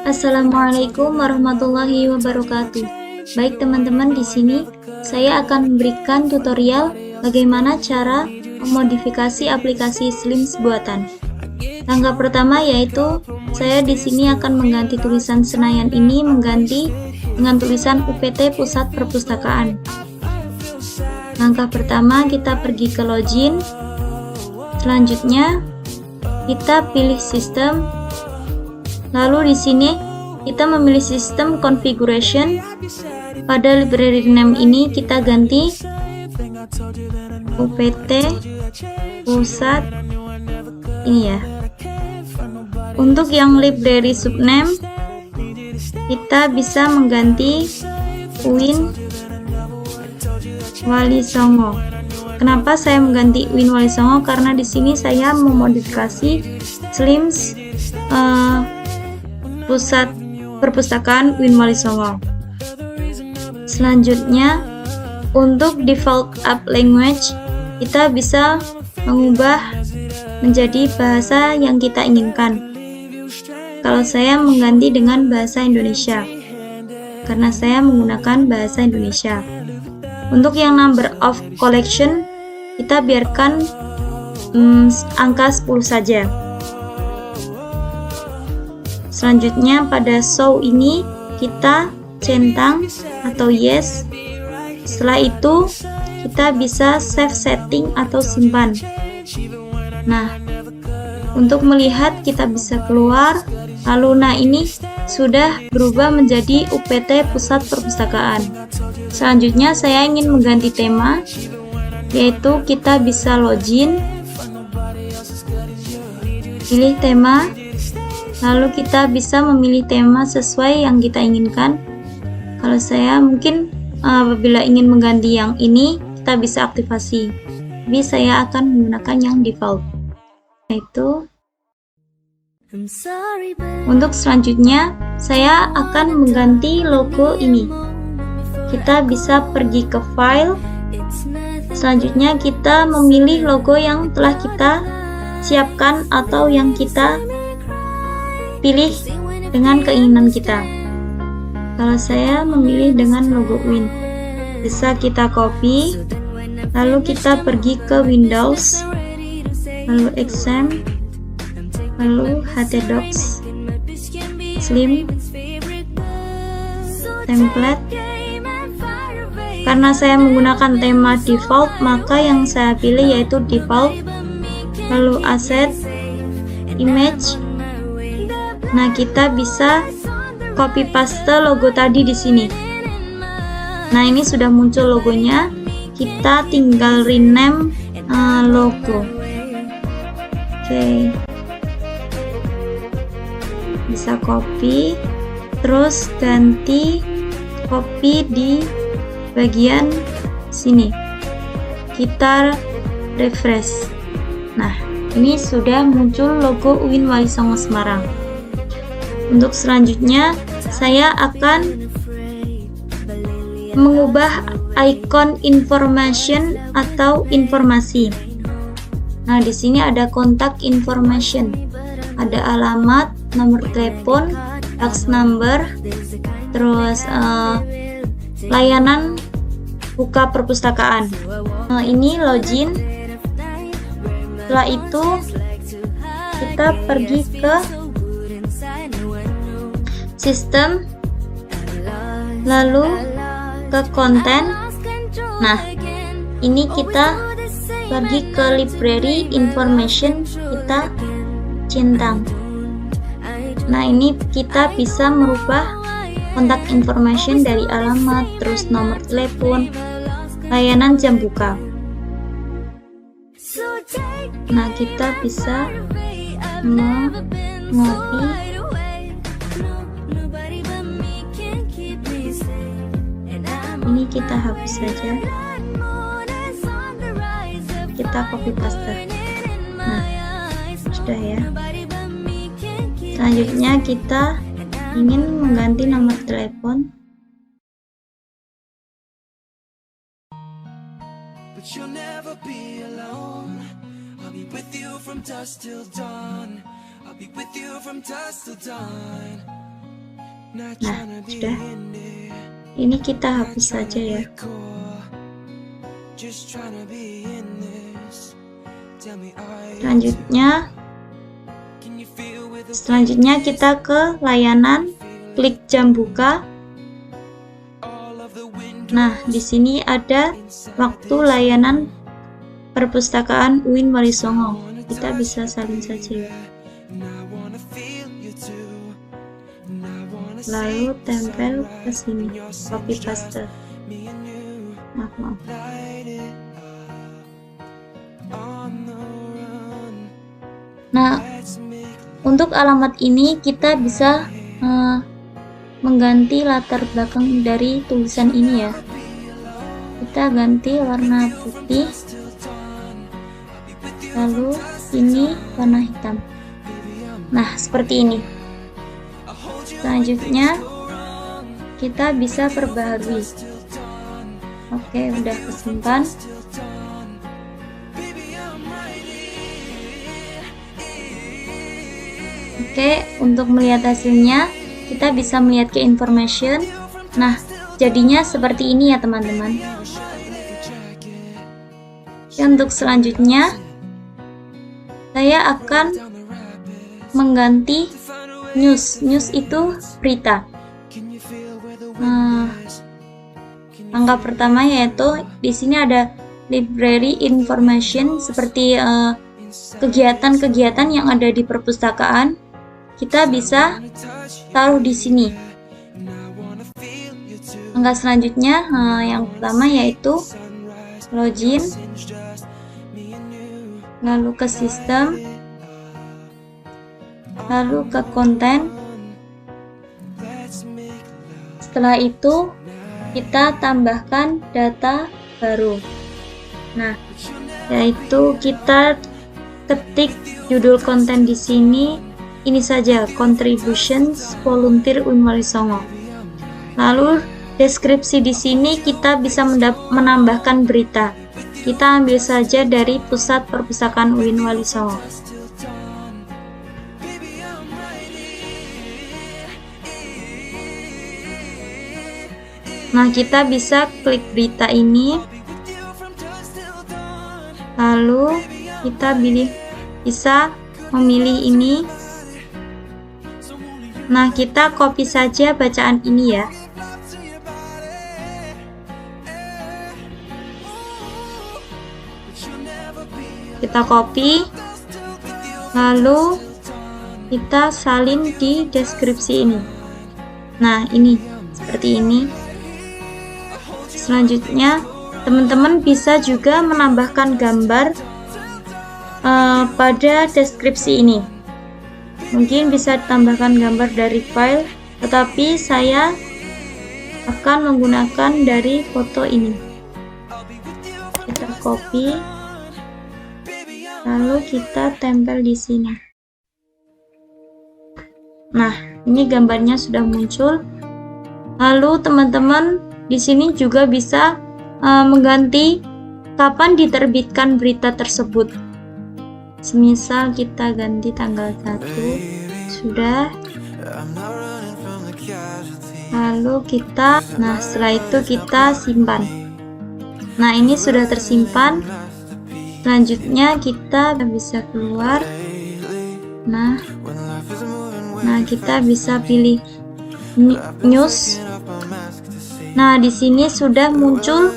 Assalamualaikum warahmatullahi wabarakatuh. Baik teman-teman, di sini saya akan memberikan tutorial bagaimana cara memodifikasi aplikasi Slims buatan. Langkah pertama yaitu saya di sini akan mengganti tulisan Senayan ini dengan tulisan UPT Pusat Perpustakaan. Langkah pertama kita pergi ke login. Selanjutnya kita pilih sistem. Lalu di sini kita memilih sistem configuration. Pada library name ini kita ganti UPT Pusat ini ya. Untuk yang library subname kita bisa mengganti Win Wali Songo. Kenapa saya mengganti Win Wali Songo? Karena di sini saya memodifikasi Slims Pusat Perpustakaan Win Wali Songo. Selanjutnya, untuk default app language kita bisa mengubah menjadi bahasa yang kita inginkan. Kalau saya mengganti dengan bahasa Indonesia, karena saya menggunakan bahasa Indonesia. Untuk yang number of collection kita biarkan angka 10 saja. Selanjutnya pada show ini kita centang atau yes. Setelah itu kita bisa save setting atau simpan. Nah, untuk melihat kita bisa keluar. Lalu ini sudah berubah menjadi UPT Pusat Perpustakaan. Selanjutnya saya ingin mengganti tema, yaitu kita bisa login, pilih tema. Lalu kita bisa memilih tema sesuai yang kita inginkan. Kalau saya mungkin apabila ingin mengganti yang ini, kita bisa aktifasi. Tapi saya akan menggunakan yang default. Yaitu untuk selanjutnya, saya akan mengganti logo ini. Kita bisa pergi ke file. Selanjutnya kita memilih logo yang telah kita siapkan atau yang kita pilih dengan keinginan kita. Kalau saya memilih dengan logo Win, bisa kita copy, lalu kita pergi ke Windows, lalu Exam, lalu htdocs, Slim, template. Karena saya menggunakan tema default, maka yang saya pilih yaitu default, lalu asset, image. Nah, kita bisa copy paste logo tadi di sini. Nah, ini sudah muncul logonya. Kita tinggal rename logo. Oke. Bisa copy, terus ganti copy di bagian sini. Kita refresh. Nah, ini sudah muncul logo UIN Wali Songo Semarang. Untuk selanjutnya, saya akan mengubah icon information atau informasi. Nah, di sini ada kontak information, ada alamat, nomor telepon, fax number, terus layanan buka perpustakaan. Nah, ini login. Setelah itu kita pergi ke sistem, lalu ke konten. Nah, ini kita pergi ke library information, kita centang. Nah, ini kita bisa merubah kontak information dari alamat, terus nomor telepon, layanan jam buka. Nah, kita bisa mengopi. Ini kita hapus saja. Kita copy paste. Nah, sudah ya. Selanjutnya kita ingin mengganti nomor telepon. I'll be with you from dusk till dawn. Nah, sudah. Ini kita hapus saja ya. Selanjutnya kita ke layanan, klik jam buka. Nah, di sini ada waktu layanan perpustakaan UIN Wali Songo. Kita bisa salin saja ya. Lalu tempel ke sini, copy paste. Maaf. Nah, untuk alamat ini kita bisa mengganti latar belakang dari tulisan ini ya. Kita ganti warna putih, lalu ini warna hitam. Nah, seperti ini. Selanjutnya kita bisa perbaharui. Oke, udah kesimpan. Oke, untuk melihat hasilnya kita bisa melihat ke information. Nah, jadinya seperti ini ya teman-teman. Untuk selanjutnya saya akan mengganti news. News itu berita. Langkah pertama yaitu di sini ada library information, seperti kegiatan-kegiatan yang ada di perpustakaan. Kita bisa taruh di sini. Langkah selanjutnya yang pertama yaitu login, lalu ke sistem, lalu ke konten. Setelah itu kita tambahkan data baru. Nah, yaitu kita ketik judul konten di sini, ini saja, contributions volunteer UIN Wali Songo. Lalu deskripsi di sini kita bisa menambahkan berita. Kita ambil saja dari Pusat Perpustakaan UIN Wali Songo. Nah, kita bisa klik berita ini, lalu kita bisa memilih ini. Nah, kita copy saja bacaan ini ya. Kita copy, lalu kita salin di deskripsi ini. Nah, ini seperti ini. Selanjutnya, teman-teman bisa juga menambahkan gambar pada deskripsi ini. Mungkin bisa ditambahkan gambar dari file, tetapi saya akan menggunakan dari foto ini. Kita copy, lalu kita tempel di sini. Nah, ini gambarnya sudah muncul. Lalu teman-teman di sini juga bisa mengganti kapan diterbitkan berita tersebut. Semisal kita ganti tanggal 1, sudah. Lalu kita, nah setelah itu kita simpan. Nah, ini sudah tersimpan. Selanjutnya kita bisa keluar. Nah kita bisa pilih news. Nah, di sini sudah muncul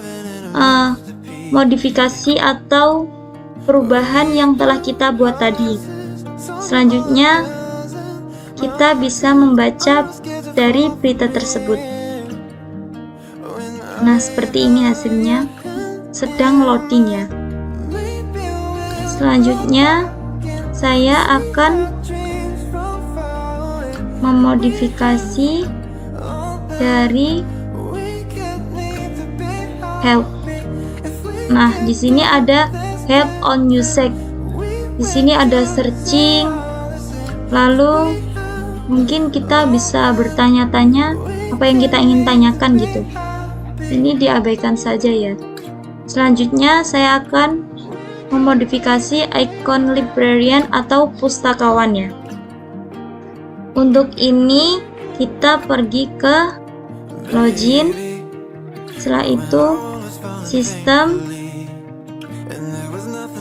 modifikasi atau perubahan yang telah kita buat tadi. Selanjutnya, kita bisa membaca dari berita tersebut. Nah, seperti ini hasilnya. Sedang loading ya. Selanjutnya, saya akan memodifikasi dari help. Nah, di sini ada help on music. Di sini ada searching. Lalu mungkin kita bisa bertanya-tanya apa yang kita ingin tanyakan gitu. Ini diabaikan saja ya. Selanjutnya saya akan memodifikasi icon librarian atau pustakawan ya. Untuk ini kita pergi ke login. Setelah itu sistem,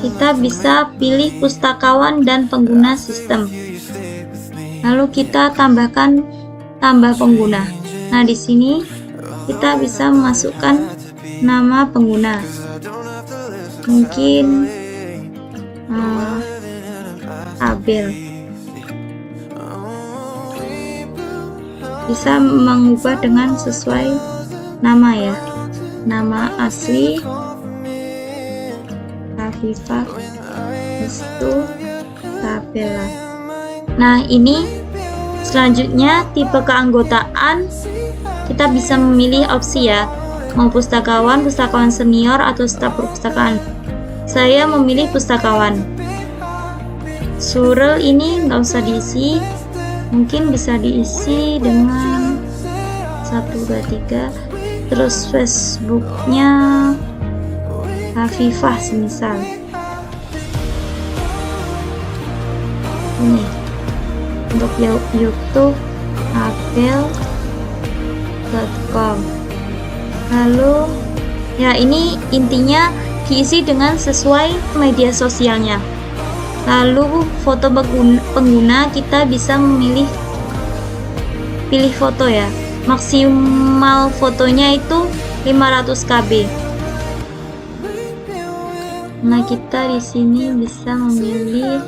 kita bisa pilih pustakawan dan pengguna sistem. Lalu kita tambahkan tambah pengguna. Nah, di sini kita bisa memasukkan nama pengguna. Mungkin Abel. Bisa mengubah dengan sesuai nama ya. Nama asli Afifah Restu Tabela. Nah, ini selanjutnya tipe keanggotaan. Kita bisa memilih opsi ya, mau pustakawan, pustakawan senior, atau staf perpustakaan. Saya memilih pustakawan. Surel ini nggak usah diisi, mungkin bisa diisi dengan 1, 2, 3. Terus Facebooknya Hafifah semisal ini. Untuk YouTube apel.com. Lalu ya, ini intinya diisi dengan sesuai media sosialnya. Lalu foto pengguna, kita bisa memilih pilih foto ya. Maksimal fotonya itu 500 KB. Nah, kita di sini bisa memilih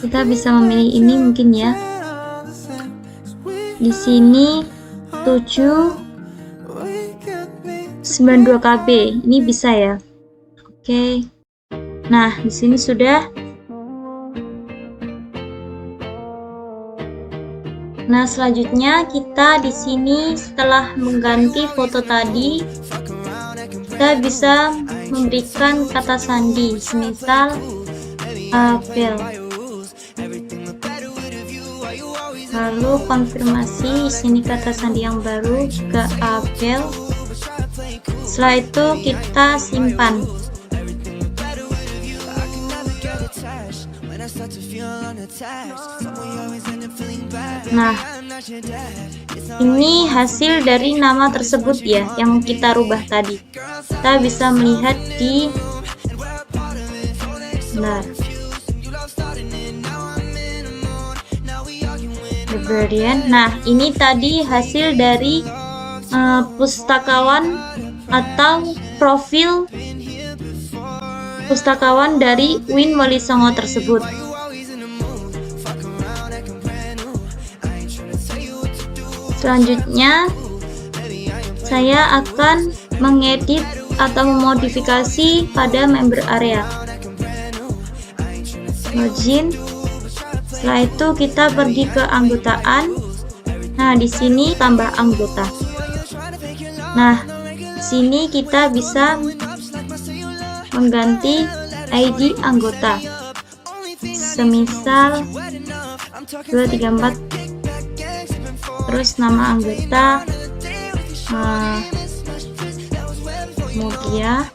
kita bisa memilih ini mungkin ya. Di sini 792 KB. Ini bisa ya. Oke. Nah, di sini sudah. Nah, selanjutnya kita di sini setelah mengganti foto tadi, kita bisa memberikan kata sandi, semisal Abel. Lalu konfirmasi, sini kata sandi yang baru juga Abel. Setelah itu kita simpan. Nah, ini hasil dari nama tersebut ya, yang kita rubah tadi. Kita bisa melihat di librarian. Nah, ini tadi hasil dari pustakawan atau profil pustakawan dari Win Wolisongo tersebut. Selanjutnya, saya akan mengedit atau memodifikasi pada member area. Login. Setelah itu kita pergi ke anggotaan. Nah, di sini tambah anggota. Nah, di sini kita bisa mengganti ID anggota. Semisal 234, terus nama anggota Mugia.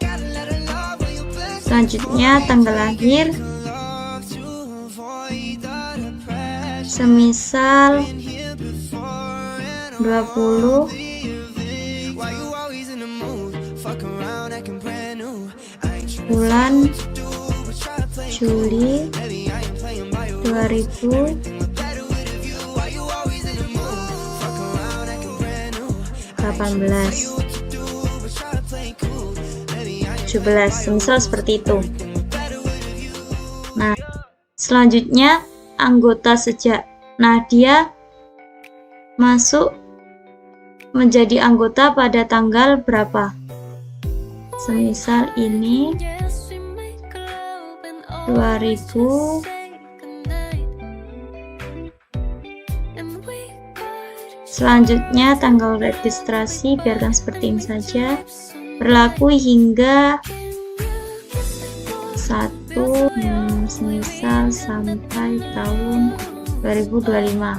Selanjutnya tanggal lahir, semisal 20 bulan Juli 2018, 17, semisal seperti itu. Nah, selanjutnya anggota sejak. Nah, dia masuk menjadi anggota pada tanggal berapa? Semisal ini 2000. Selanjutnya tanggal registrasi biarkan seperti ini saja, berlaku hingga 1 semisal sampai tahun 2025.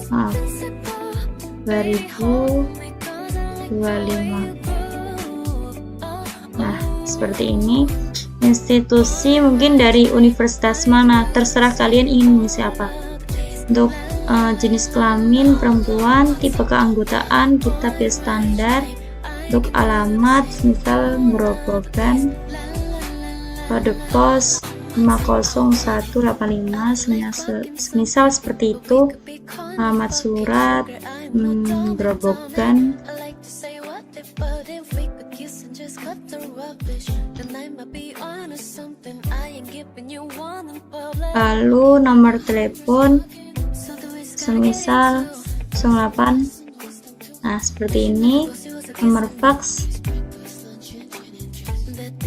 Maaf, 2025. 25. Nah, seperti ini. Institusi mungkin dari universitas mana, terserah kalian ingin mengisi apa. Untuk jenis kelamin perempuan, tipe keanggotaan kita pilih standar. Untuk alamat, misal Grobogan, kode pos 50185, semisal seperti itu. Alamat surat Grobogan. Lalu nomor telepon semisal 08. Nah, seperti ini. Nomor fax,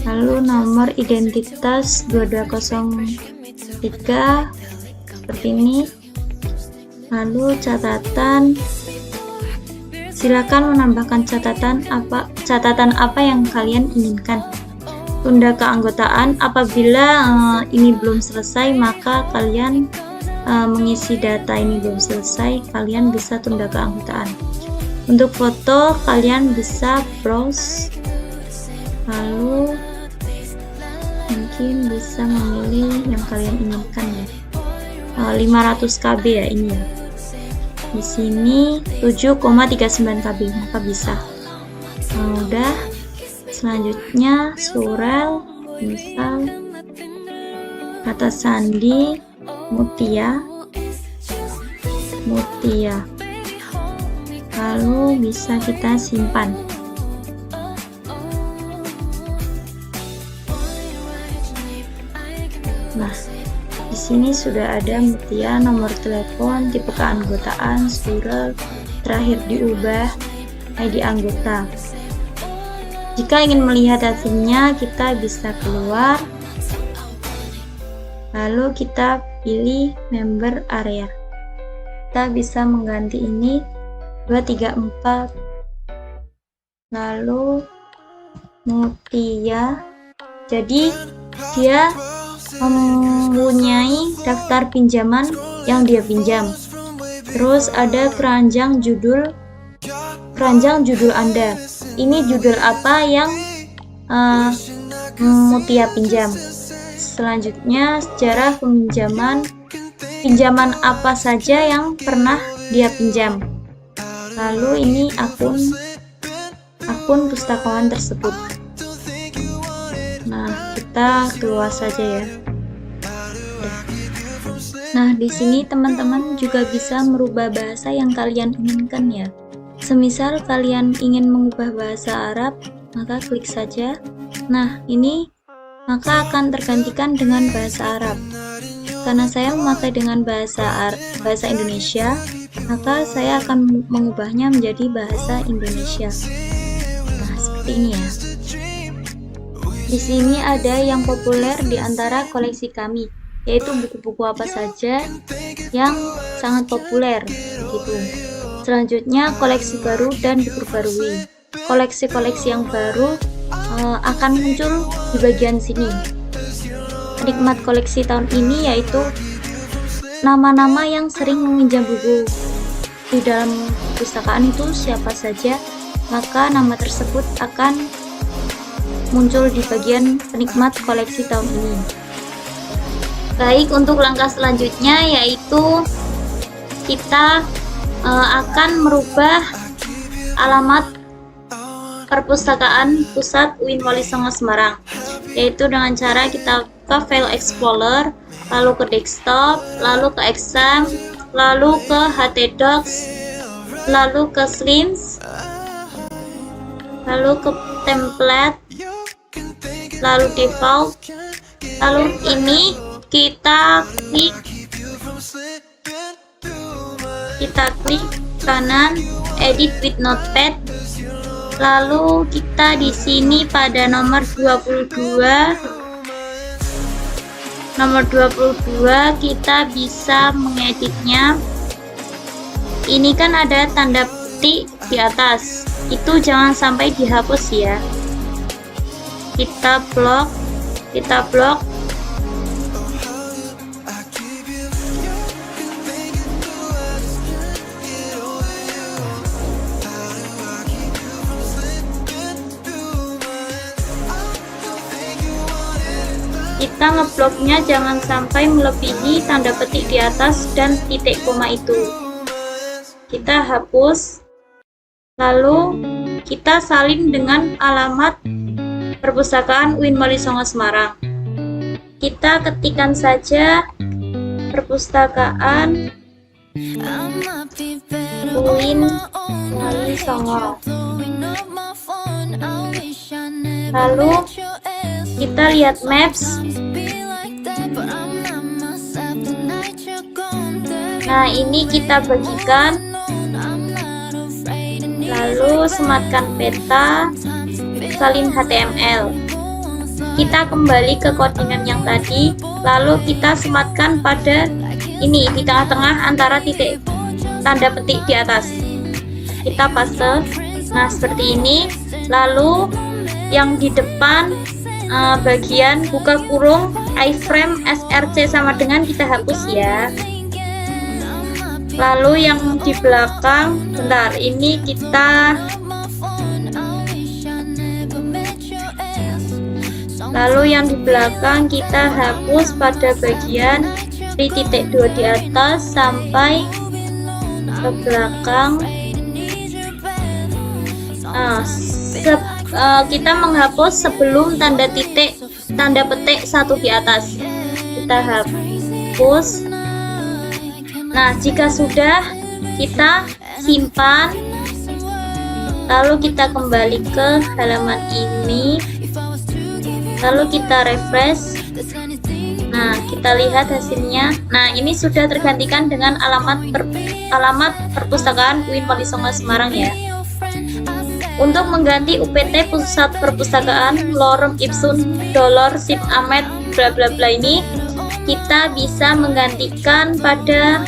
lalu nomor identitas 2203 seperti ini. Lalu catatan, silakan menambahkan catatan apa yang kalian inginkan. Tunda keanggotaan, apabila ini belum selesai, maka kalian mengisi data ini belum selesai, kalian bisa tunda keanggotaan. Untuk foto, kalian bisa browse, lalu mungkin bisa memilih yang kalian inginkan ya. 500 KB ya ini ya. Di sini 7,39 KB, maka bisa. Nah, udah. Selanjutnya surel, misal kata sandi Mutia. Lalu bisa kita simpan. Nah, di sini sudah ada Mutia, nomor telepon, tipe keanggotaan, surel, terakhir diubah, ID anggota. Jika ingin melihat hasilnya, kita bisa keluar, lalu kita pilih member area. Kita bisa mengganti ini 234, lalu Mutia. Jadi dia mempunyai daftar pinjaman yang dia pinjam. Terus ada keranjang judul Anda. Ini judul apa yang Mutia pinjam. Selanjutnya sejarah pinjaman apa saja yang pernah dia pinjam. Lalu ini akun pustakawan tersebut. Nah, kita keluar saja ya. Nah, di sini teman-teman juga bisa merubah bahasa yang kalian inginkan ya. Semisal kalian ingin mengubah bahasa Arab, maka klik saja. Nah, ini maka akan tergantikan dengan bahasa Arab. Karena saya memakai dengan bahasa Indonesia, maka saya akan mengubahnya menjadi bahasa Indonesia. Nah, seperti ini ya. Di sini ada yang populer di antara koleksi kami, yaitu buku-buku apa saja yang sangat populer begitu. Selanjutnya koleksi baru dan diperbarui. Koleksi-koleksi yang baru akan muncul di bagian sini. Nikmat koleksi tahun ini yaitu nama-nama yang sering meminjam buku di dalam perpustakaan itu siapa saja, maka nama tersebut akan muncul di bagian penikmat koleksi tahun ini. Baik, untuk langkah selanjutnya yaitu kita akan merubah alamat perpustakaan pusat UIN Wali Songo Semarang, yaitu dengan cara kita buka file explorer, lalu ke desktop, lalu ke exam, lalu ke htdocs, lalu ke slims, lalu ke template, lalu default, lalu ini kita klik kanan edit with notepad, lalu kita di sini pada nomor 22 kita bisa mengeditnya. Ini kan ada tanda petik di atas, itu jangan sampai dihapus ya. Kita blok kita ngebloknya jangan sampai melebihi tanda petik di atas dan titik koma itu. Kita hapus, lalu kita salin dengan alamat Perpustakaan UIN Wali Songo Semarang. Kita ketikkan saja Perpustakaan UIN Wali Songo. Lalu kita lihat maps. Nah, ini kita bagikan, lalu sematkan peta, salin HTML. Kita kembali ke koordinat yang tadi, lalu kita sematkan pada ini di tengah-tengah antara titik tanda petik di atas. Kita paste. Nah, seperti ini. Lalu yang di depan bagian buka kurung iframe src sama dengan kita hapus ya. Lalu yang di belakang, bentar, ini kita hapus pada bagian di titik 2 di atas sampai ke belakang. Kita menghapus sebelum tanda petik 1 di atas. Kita hapus. Nah, jika sudah, kita simpan, lalu kita kembali ke halaman ini, lalu kita refresh. Nah, kita lihat hasilnya. Nah, ini sudah tergantikan dengan alamat Perpustakaan UIN Wali Songo Semarang ya. Untuk mengganti UPT Pusat Perpustakaan Lorem Ipsum Dolor Sip Amet bla bla bla ini, kita bisa menggantikan pada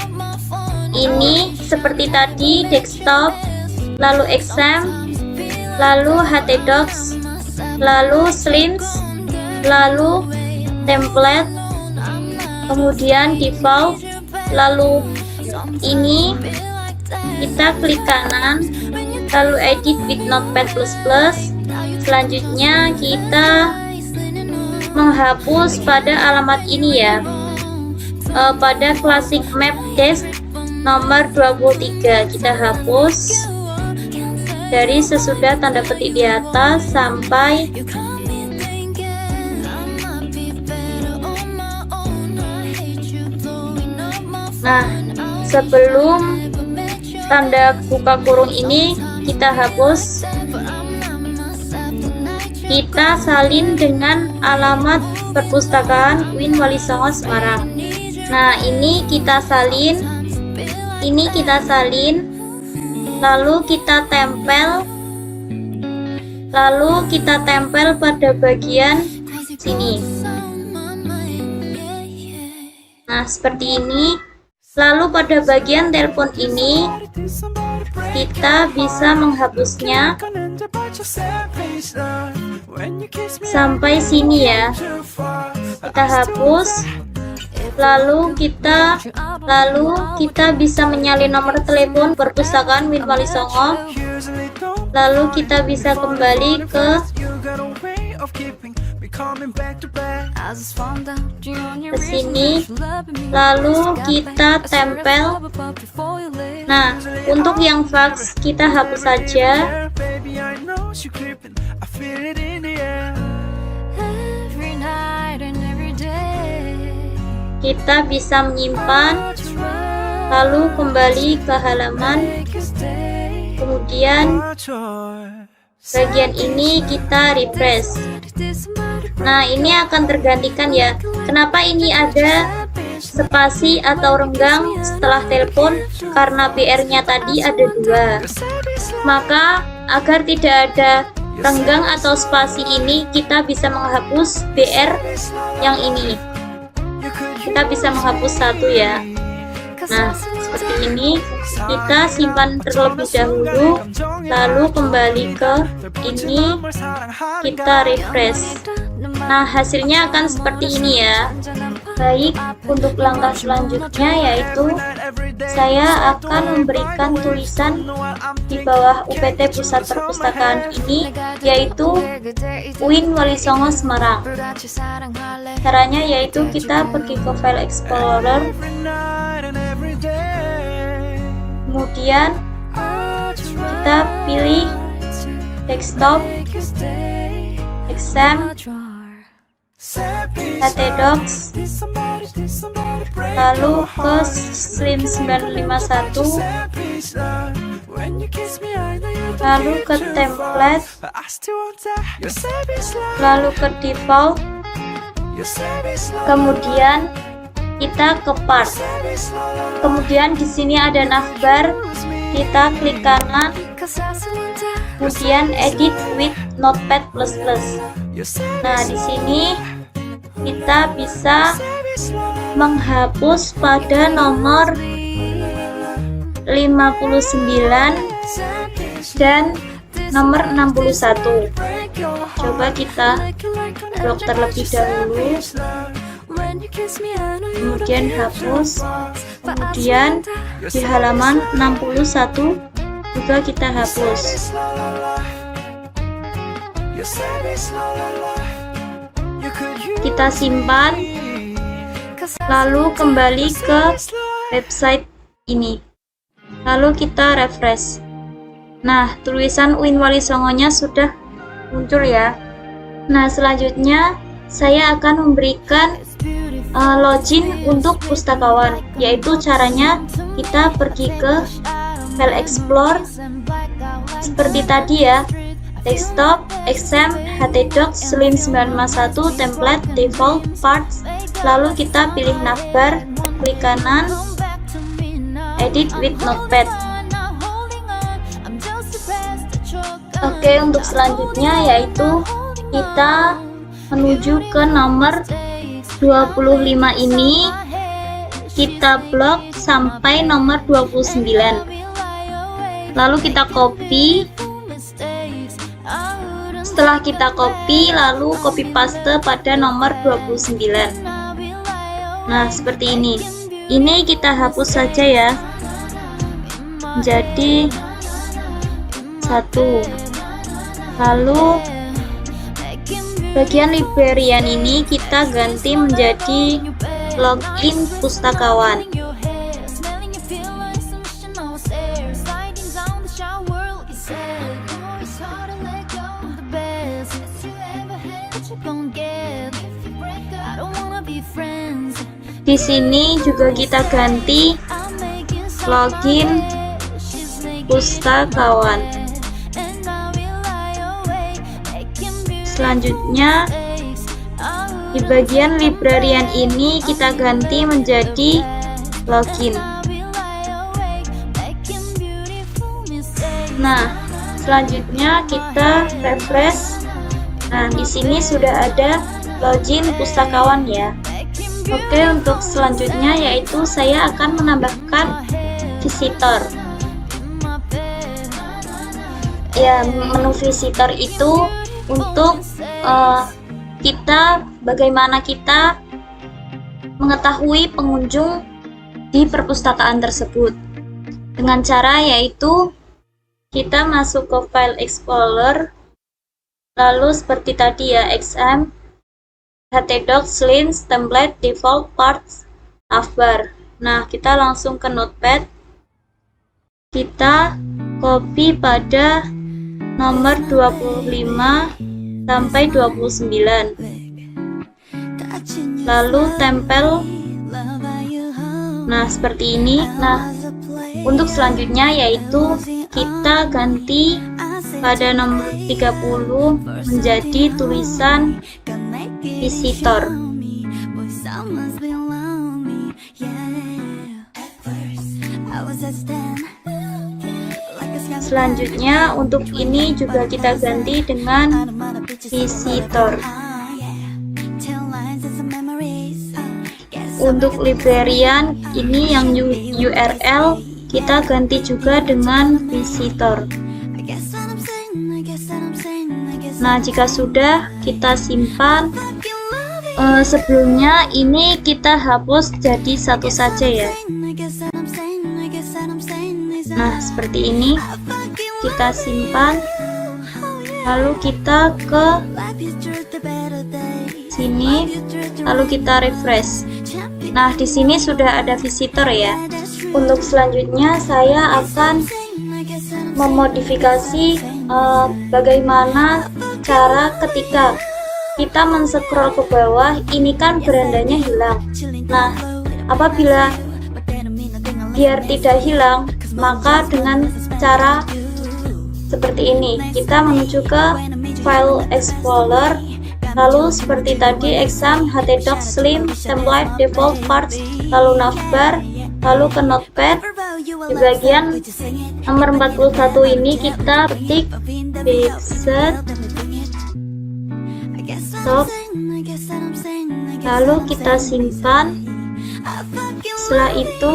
ini seperti tadi, desktop, lalu exam, lalu htdocs, lalu slims, lalu template, kemudian default, lalu ini kita klik kanan, lalu edit with notepad++. Selanjutnya kita menghapus pada alamat ini ya, pada classic map desk nomor 23. Kita hapus dari sesudah tanda petik di atas sampai nah, sebelum tanda buka kurung ini kita hapus, kita salin dengan alamat Perpustakaan UIN Wali Songo Semarang. Nah, ini kita salin, lalu kita tempel pada bagian sini. Nah, seperti ini. Lalu pada bagian telepon ini kita bisa menghapusnya sampai sini ya. Kita hapus, lalu kita bisa menyalin nomor telepon Perpustakaan UIN Wali Songo. Lalu kita bisa kembali ke sini, lalu kita tempel. Nah, untuk yang fax kita hapus saja. Kita bisa menyimpan, lalu kembali ke halaman, kemudian bagian ini kita refresh. Nah, ini akan tergantikan ya. Kenapa ini ada spasi atau renggang setelah telepon? Karena BR-nya tadi ada 2. Maka agar tidak ada renggang atau spasi ini, kita bisa menghapus BR yang ini. Kita bisa menghapus 1 ya. Nah, seperti ini. Kita simpan terlebih dahulu, lalu kembali ke ini, kita refresh. Nah, hasilnya akan seperti ini ya. Baik, untuk langkah selanjutnya yaitu saya akan memberikan tulisan di bawah UPT Pusat Perpustakaan ini, yaitu UIN Walisongo Semarang. Caranya yaitu kita pergi ke File Explorer, kemudian kita pilih Desktop, Exam, htdocs, lalu ke Slim 951, lalu ke template, lalu ke default, kemudian kita ke part. Kemudian di sini ada navbar, kita klik kanan, kemudian edit with Notepad++. Nah, di sini kita bisa menghapus pada nomor 59 dan nomor 61. Coba kita blok terlebih dahulu, kemudian hapus, kemudian di halaman 61 juga kita hapus. Kita simpan, lalu kembali ke website ini, lalu kita refresh. Nah, tulisan UIN Walisongo-nya sudah muncul ya. Nah, selanjutnya saya akan memberikan login untuk pustakawan, yaitu caranya kita pergi ke File Explorer seperti tadi ya, Desktop, Exam, htdocs, Slim 951, Template, Default, Parts, lalu kita pilih navbar, klik kanan, Edit with Notepad. Oke, untuk selanjutnya yaitu kita menuju ke nomor 25 ini, kita blok sampai nomor 29, lalu kita copy. Setelah kita copy, lalu copy paste pada nomor 29. Nah, seperti ini. Ini kita hapus saja ya, jadi 1. Lalu bagian librarian ini kita ganti menjadi login pustakawan. Di sini juga kita ganti login pustakawan. Selanjutnya di bagian librarian ini kita ganti menjadi login. Nah, selanjutnya kita refresh. Nah, di sini sudah ada login pustakawan ya. Oke, untuk selanjutnya yaitu saya akan menambahkan visitor. Ya, menu visitor itu untuk bagaimana kita mengetahui pengunjung di perpustakaan tersebut. Dengan cara yaitu kita masuk ke File Explorer, lalu seperti tadi ya, Exam, htdocs, Slim, Template, Default, Parts, navbar. Nah, kita langsung ke Notepad, kita copy pada nomor 25 sampai 29, lalu tempel. Nah, seperti ini. Nah, untuk selanjutnya yaitu kita ganti pada nomor 30 menjadi tulisan visitor. Selanjutnya untuk ini juga kita ganti dengan visitor. Untuk librarian ini yang URL kita ganti juga dengan visitor. Nah, jika sudah, kita simpan, Sebelumnya ini kita hapus jadi satu saja ya. Nah, seperti ini kita simpan, lalu kita ke sini, lalu kita refresh. Nah, di sini sudah ada visitor ya. Untuk selanjutnya saya akan memodifikasi bagaimana cara ketika kita men-scroll ke bawah, ini kan berandanya hilang. Nah, apabila biar tidak hilang, maka dengan cara seperti ini, kita menuju ke File Explorer, lalu seperti tadi exam, htdocs, slim, template, default parts, lalu navbar, lalu ke notepad. Di bagian nomor 41 ini kita ketik fixed stop, lalu kita simpan. Setelah itu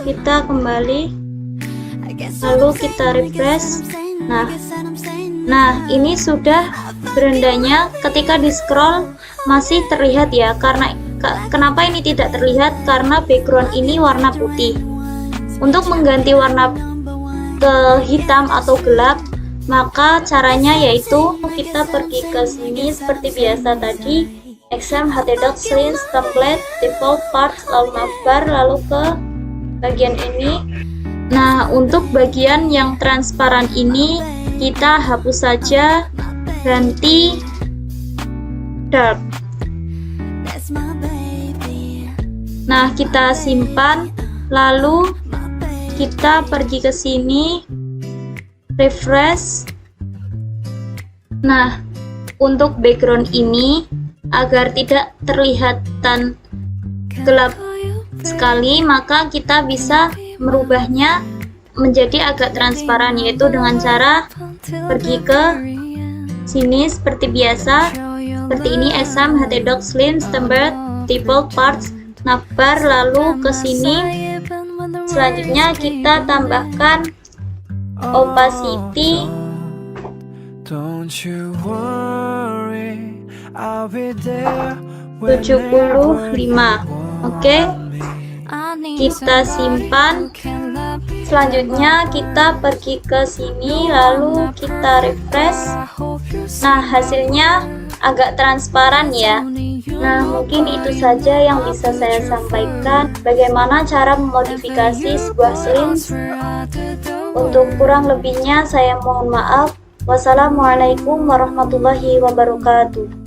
kita kembali, lalu kita refresh. Nah, ini sudah berandanya. Ketika di scroll masih terlihat ya. Kenapa ini tidak terlihat? Karena background ini warna putih. Untuk mengganti warna ke hitam atau gelap, maka caranya yaitu kita pergi ke sini seperti biasa tadi, exam, htdocs, slim, template, default parts, lalu navbar, lalu ke bagian ini. Nah, untuk bagian yang transparan ini kita hapus saja, ganti dark. Nah, kita simpan, lalu kita pergi ke sini, refresh. Nah, untuk background ini agar tidak terlihat gelap sekali, maka kita bisa merubahnya menjadi agak transparan, yaitu dengan cara pergi ke sini seperti biasa, seperti ini, exam, htdocs, slim, template, default parts, navbar, lalu ke sini. Selanjutnya kita tambahkan opacity 75. Oke, kita simpan. Selanjutnya kita pergi ke sini, lalu kita refresh. Nah, hasilnya agak transparan ya. Nah, mungkin itu saja yang bisa saya sampaikan, bagaimana cara memodifikasi sebuah slim. Untuk kurang lebihnya saya mohon maaf. Wassalamualaikum warahmatullahi wabarakatuh.